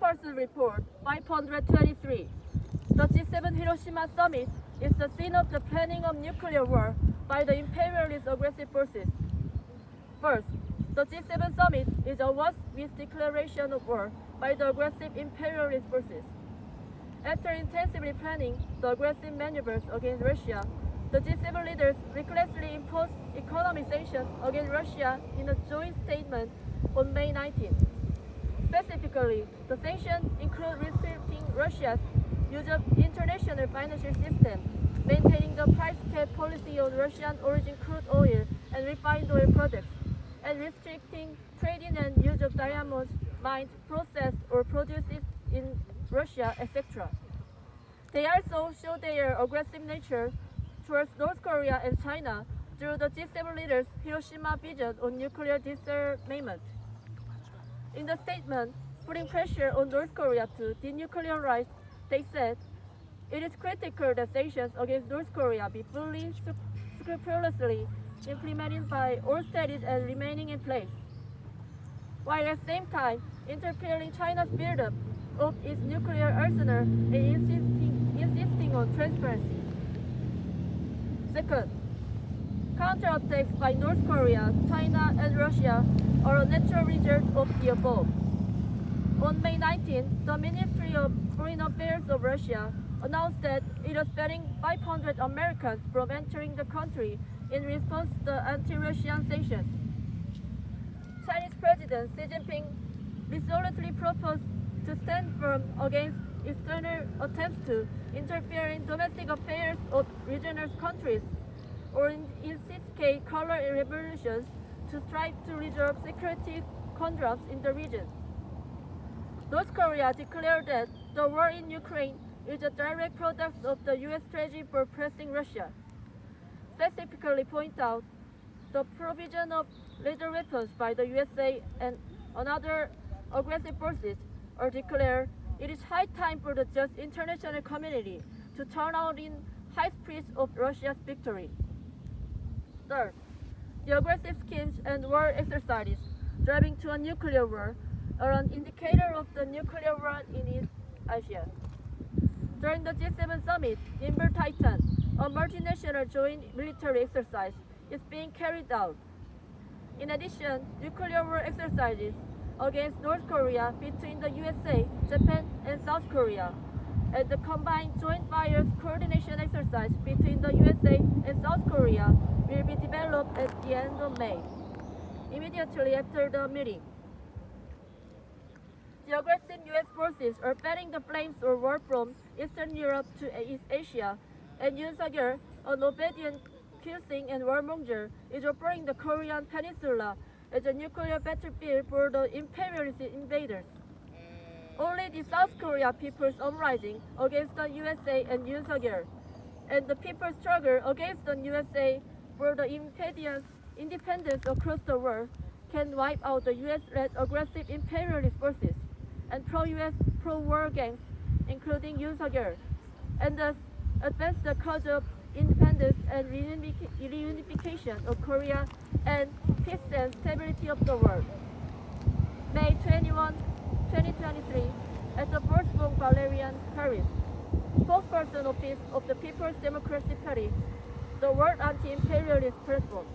Spokesperson Report 523. The G7 Hiroshima Summit is the scene of the planning of nuclear war by the imperialist aggressive forces. First, the G7 Summit is a once-with declaration of war by the aggressive imperialist forces. After intensively planning the aggressive maneuvers against Russia, the G7 leaders recklessly imposed economic sanctions against Russia in a joint statement on May 19. Specifically, the sanctions include restricting Russia's use of international financial system, maintaining the price cap policy on Russian origin crude oil and refined oil products, and restricting trading and use of diamonds mined, processed, or produced in Russia, etc. They also show their aggressive nature towards North Korea and China through the G7 leaders' Hiroshima vision on nuclear disarmament. In the statement, putting pressure on North Korea to denuclearize, they said, it is critical that sanctions against North Korea be fully, scrupulously implemented by all states and remaining in place, while at the same time interpeling China's buildup of its nuclear arsenal and insisting on transparency. Second, counterattacks by North Korea, China, and Russia are a natural result of the above. On May 19, the Ministry of Foreign Affairs of Russia announced that it was banning 500 Americans from entering the country in response to the anti-Russian sanctions. Chinese President Xi Jinping resolutely proposed to stand firm against external attempts to interfere in domestic affairs of regional countries or instigate color revolutions to strive to resolve security conundrums in the region. North Korea declared that the war in Ukraine is a direct product of the U.S. strategy for pressing Russia. Specifically point out the provision of lethal weapons by the USA and another aggressive forces, or declare it is high time for the just international community to turn out in high praise of Russia's victory. Third, the aggressive schemes and war exercises driving to a nuclear war are an indicator of the nuclear war in East Asia. During the G7 summit, Nimble Titan, a multinational joint military exercise, is being carried out. In addition, nuclear war exercises against North Korea between the USA, Japan, and South Korea, and the combined joint fires coordination exercise between the USA and South Korea will be developed at the end of May, immediately after the meeting. The aggressive U.S. forces are fanning the flames of war from Eastern Europe to East Asia, and Yoon Suk-yeol, an obedient cursing and warmonger, is offering the Korean Peninsula as a nuclear battlefield for the imperialist invaders. Only the South Korea people's uprising against the USA and Yoon Suk-yeol, and the people's struggle against the USA for the independence across the world can wipe out the US-led aggressive imperialist forces and pro-US, pro-war gangs, including Yoon Suk-yeol, and thus advance the cause of independence and reunification of Korea and peace and stability of the world. May 21, 2023, at the Mont-Valérien, Paris. Spokesperson Office of the People's Democratic Party, the World Anti-Imperialist Platform.